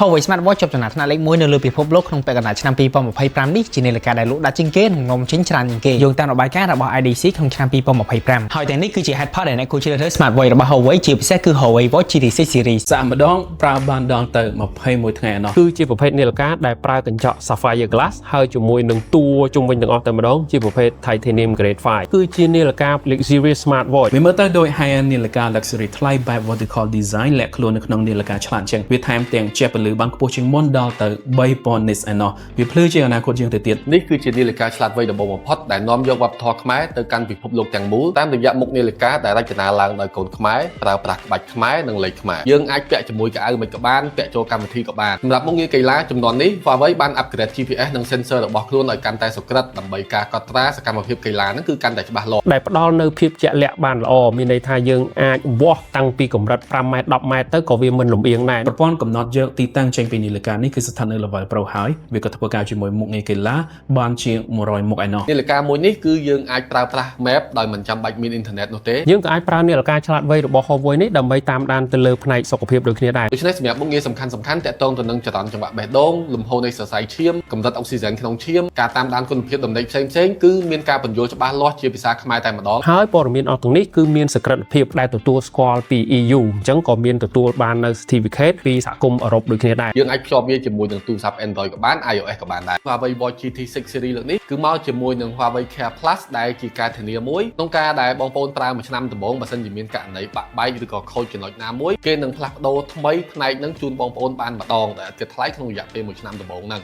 Huawei Smartwatch จบចំណាត់ថ្នាក់លេខ1នៅលើពិភពលោកក្នុងពេលកណ្ដាលឆ្នាំ2025នេះជានាឡិកាដែលលក់ដាច់ជាងគេនិងនាំចេញច្រើនជាងគេយោងតាមរបាយការណ៍របស់ IDC ក្នុងឆ្នាំ2025ហើយទាំងនេះគឺជា head part ដែលអ្នកគួរជ្រើសរើស Smartwatch របស់ Huawei ជាពិសេសគឺ Huawei Watch GT6 series សាកម្ដងប្រើបានដងទៅ21ថ្ងៃឯណោះគឺជាប្រភេទនាឡិកាដែលប្រើកញ្ចក់ Sapphire Glass ហើយជាមួយនឹងតួជុំវិញទាំងអស់តែម្ដងជាប្រភេទ Titanium Grade 5គឺជានាឡិកា Luxurious Smartwatch វាមើលទៅដូច high-end នាឡិកា luxury ថ្លៃបែប vertical design លាក់ខ្លួននៅក្នុងនាឡិកាឆ្លាតជាងវាថែមទាំងជាពលឺបានខ្ពស់ជាងមុនដល់ទៅ3000 nits ឯណោះវាភ្លឺជាងអនាគតជាងទៅទៀតនេះគឺជានាឡិកាឆ្លាតវៃដំបូងបំផុតដែលនាំយកវប្បធម៌ខ្មែរទៅកាន់ពិភពលោកទាំងមូលតាមរយៈមុខនាឡិកាដែលរចនាឡើងដោយកូនខ្មែរប្រើប្រាស់ក្បាច់ខ្មែរនិងលេខខ្មែរយើងអាចពាក់ជាមួយកៅអៅមិនក៏បានពាក់ចូលកម្មវិធីក៏បានសម្រាប់មុខងារកីឡាចំនួននេះ Huawei បាន upgrade GPS និង sensor របស់ខ្លួនឲ្យកាន់តែសុក្រឹតដើម្បីការកត់ត្រាសកម្មភាពកីឡានឹងគឺកាន់តែច្បាស់លាស់ដែលផ្ដល់នូវភាពជាក់លាក់បានល្អមានន័យថាយើងអាចវាស់តាំងពីកម្រិត5ម៉ែត្រ10ម៉ែត្រទៅក៏វាមិនលំអៀងដែរប្រព័ន្ធកំណត់យកទីតាំងចេញពីនាឡិកានេះគឺស្ថិតនៅ level Pro ហើយវាក៏ធ្វើការជាមួយមុខងារកីឡាបានជាង100មុខឯណោះនាឡិកាមួយនេះគឺយើងអាចប្រើប្រាស់ map ដោយមិនចាំបាច់មានអ៊ីនធឺណិតនោះទេយើងក៏អាចប្រើនាឡិកាឆ្លាតវៃរបស់ Huawei នេះដើម្បីតាមដានទៅលើផ្នែកសុខភាពដូចគ្នាដែរដូច្នេះសម្រាប់មុខងារសំខាន់តាក់ទងទៅនឹងចរន្តចង្វាក់បេះដូងលំហូរនៃសរសៃឈាមកម្រិតអុកស៊ីហ្សែនក្នុងឈាមការតាមដានគុណភាពដំណេកផ្សេងៗគឺមានការបញ្យល់ច្បាស់លាស់ជាភាសាខ្មែរតែម្ដងហើយព័ត៌មានអស់ទាំងនេះគឺមានសក្តិភាពដែលទទួលស្គាល់ពី EU អញ្ចឹងក៏មានទទួលបាននៅ certificate ពីសហគមន៍អឺរ៉ុបដូចគ្នាដែរយើងអាចភ្ជាប់វាជាមួយនឹងទូរស័ព្ទ Android ក៏បាន iOS ក៏បានដែរ Huawei Watch GT6 series លើកនេះគឺមកជាមួយនឹង Huawei Care Plus ដែលជាការធានាមួយក្នុងការដែលបងប្អូនប្រើមួយឆ្នាំដំបូងបើសិនជាមានករណីបាក់បែកឬក៏ខូចចំណុចណាមួយគេនឹងផ្លាស់ប្ដូរថ្មីផ្នែកនឹងជូនបងប្អូនបានម្ដងដែលឥតគិតថ្លៃក្នុងរយៈពេលមួយឆ្នាំដំបូងហ្នឹង